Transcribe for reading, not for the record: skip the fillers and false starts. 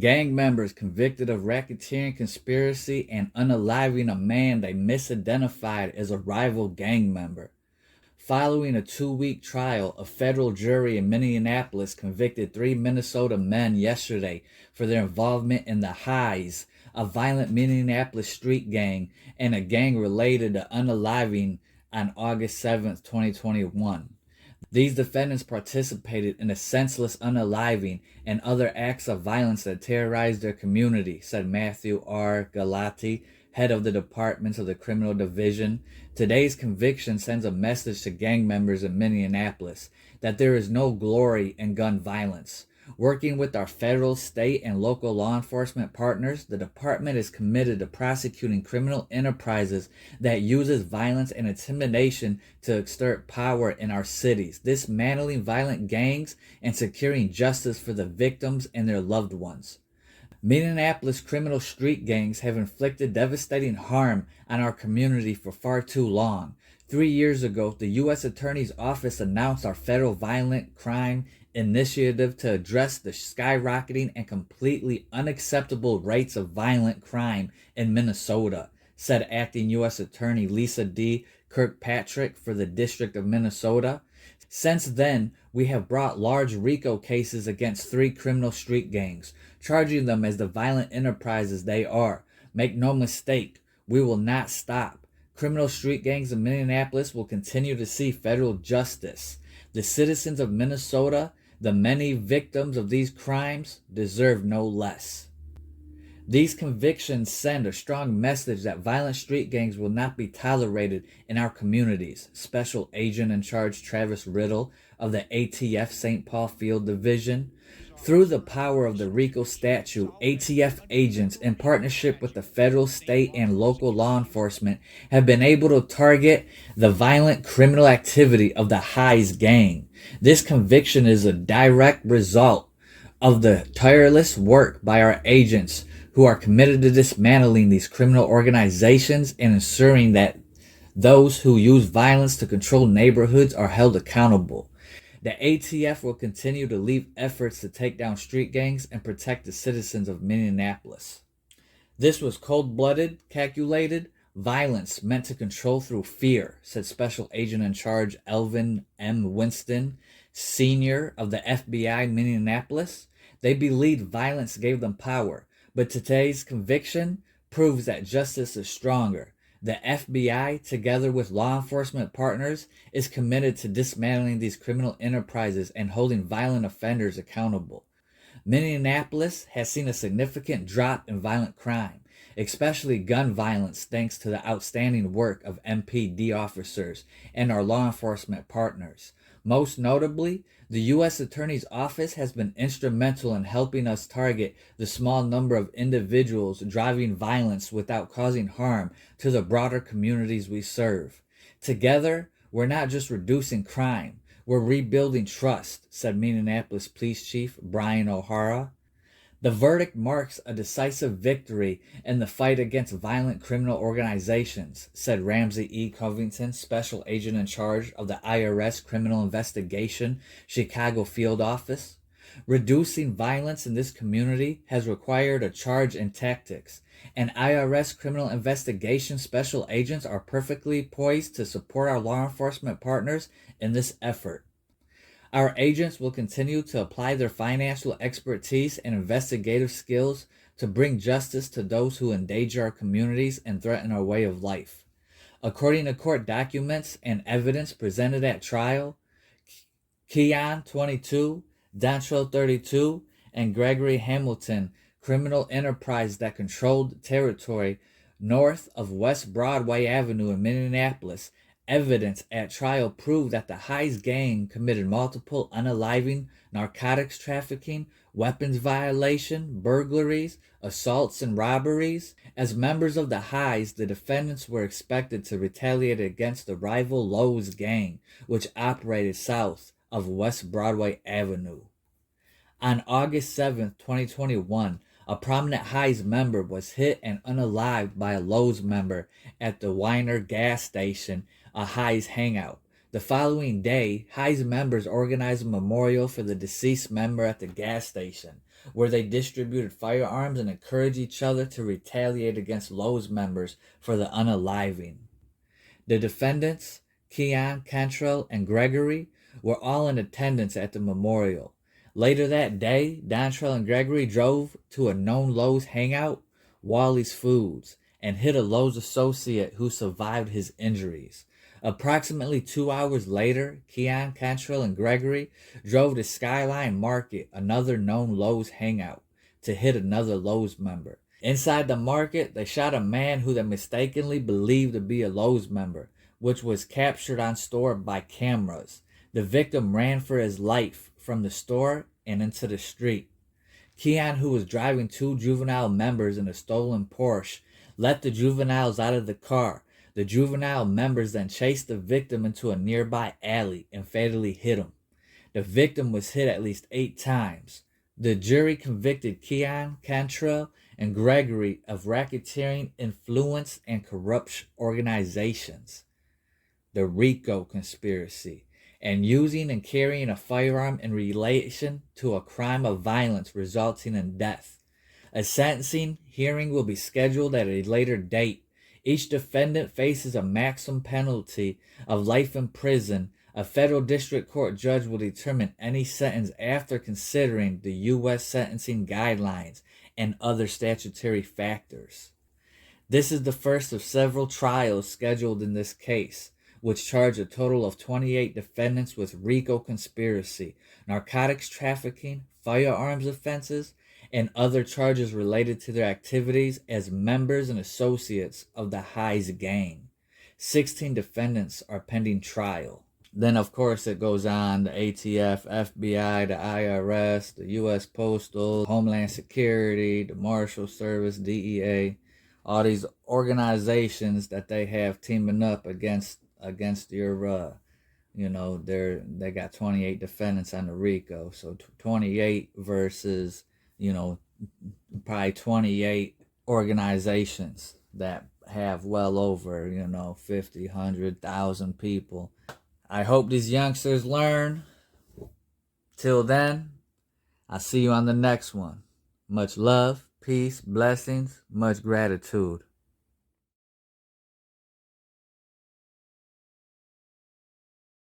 Gang members convicted of racketeering conspiracy and unaliving a man they misidentified as a rival gang member. Following a 2-week trial, a federal jury in Minneapolis convicted 3 Minnesota men yesterday for their involvement in the Highs, a violent Minneapolis street gang, and a gang related to unaliving on August 7, 2021. These defendants participated in a senseless unaliving and other acts of violence that terrorized their community, said Matthew R. Galati, head of the Department of the Criminal Division. Today's conviction sends a message to gang members in Minneapolis that there is no glory in gun violence. Working with our federal, state, and local law enforcement partners, the department is committed to prosecuting criminal enterprises that uses violence and intimidation to exert power in our cities, dismantling violent gangs and securing justice for the victims and their loved ones. Minneapolis criminal street gangs have inflicted devastating harm on our community for far too long. 3 years ago, the U.S. Attorney's Office announced our federal violent crime initiative to address the skyrocketing and completely unacceptable rates of violent crime in Minnesota, said Acting U.S. Attorney Lisa D. Kirkpatrick for the District of Minnesota. Since then, we have brought large RICO cases against 3 criminal street gangs, charging them as the violent enterprises they are. Make no mistake, we will not stop. Criminal street gangs in Minneapolis will continue to see federal justice. The citizens of Minnesota, the many victims of these crimes, deserve no less. These convictions send a strong message that violent street gangs will not be tolerated in our communities, Special Agent in Charge Travis Riddle of the ATF St. Paul Field Division. Through the power of the RICO statute, ATF agents, in partnership with the federal, state, and local law enforcement, have been able to target the violent criminal activity of the Highs gang. This conviction is a direct result of the tireless work by our agents who are committed to dismantling these criminal organizations and ensuring that those who use violence to control neighborhoods are held accountable. The ATF will continue to lead efforts to take down street gangs and protect the citizens of Minneapolis. This was cold-blooded, calculated violence meant to control through fear, said Special Agent in Charge Elvin M. Winston, Sr. of the FBI Minneapolis. They believed violence gave them power, but today's conviction proves that justice is stronger. The FBI, together with law enforcement partners, is committed to dismantling these criminal enterprises and holding violent offenders accountable. Minneapolis has seen a significant drop in violent crime, especially gun violence, thanks to the outstanding work of MPD officers and our law enforcement partners. Most notably, the U.S. Attorney's Office has been instrumental in helping us target the small number of individuals driving violence without causing harm to the broader communities we serve. Together, we're not just reducing crime, we're rebuilding trust, said Minneapolis Police Chief Brian O'Hara. The verdict marks a decisive victory in the fight against violent criminal organizations, said Ramsey E. Covington, Special Agent in Charge of the IRS Criminal Investigation Chicago Field Office. Reducing violence in this community has required a change in tactics, and IRS Criminal Investigation Special Agents are perfectly poised to support our law enforcement partners in this effort. Our agents will continue to apply their financial expertise and investigative skills to bring justice to those who endanger our communities and threaten our way of life. According to court documents and evidence presented at trial, Keon, 22, Dontrell, 32, and Gregory Hamilton, criminal enterprise that controlled territory north of West Broadway Avenue in Minneapolis. Evidence at trial proved that the Highs gang committed multiple unaliving, narcotics trafficking, weapons violation, burglaries, assaults, and robberies. As members of the Highs, the defendants were expected to retaliate against the rival Lowe's gang, which operated south of West Broadway Avenue. On August 7, 2021, a prominent Highs member was hit and unalived by a Lowe's member at the Weiner gas station, a Highs hangout. The following day, High's members organized a memorial for the deceased member at the gas station, where they distributed firearms and encouraged each other to retaliate against Lowe's members for the unaliving. The defendants, Keon, Cantrell, and Gregory, were all in attendance at the memorial. Later that day, Dontrell and Gregory drove to a known Lowe's hangout, Wally's Foods, and hit a Lowe's associate who survived his injuries. Approximately 2 hours later, Keon, Cantrell, and Gregory drove to Skyline Market, another known Lowe's hangout, to hit another Lowe's member. Inside the market, they shot a man who they mistakenly believed to be a Lowe's member, which was captured on store by cameras. The victim ran for his life from the store and into the street. Keon, who was driving 2 juvenile members in a stolen Porsche, let the juveniles out of the car. The juvenile members then chased the victim into a nearby alley and fatally hit him. The victim was hit at least 8 times. The jury convicted Keon, Cantrell, and Gregory of racketeering, influence, and corrupt organizations, the RICO Conspiracy, and using and carrying a firearm in relation to a crime of violence resulting in death. A sentencing hearing will be scheduled at a later date. Each defendant faces a maximum penalty of life in prison. A federal district court judge will determine any sentence after considering the U.S. sentencing guidelines and other statutory factors. This is the first of several trials scheduled in this case, which charge a total of 28 defendants with RICO conspiracy, narcotics trafficking, firearms offenses, and other charges related to their activities as members and associates of the High's gang. 16 defendants are pending trial. Then, of course, it goes on, the ATF, FBI, the IRS, the U.S. Postal, Homeland Security, the Marshal Service, DEA, all these organizations that they have teaming up against your, they got 28 defendants on the RICO. So 28 versus, probably 28 organizations that have well over, 50, 100,000 people. I hope these youngsters learn. Till then, I'll see you on the next one. Much love, peace, blessings, much gratitude.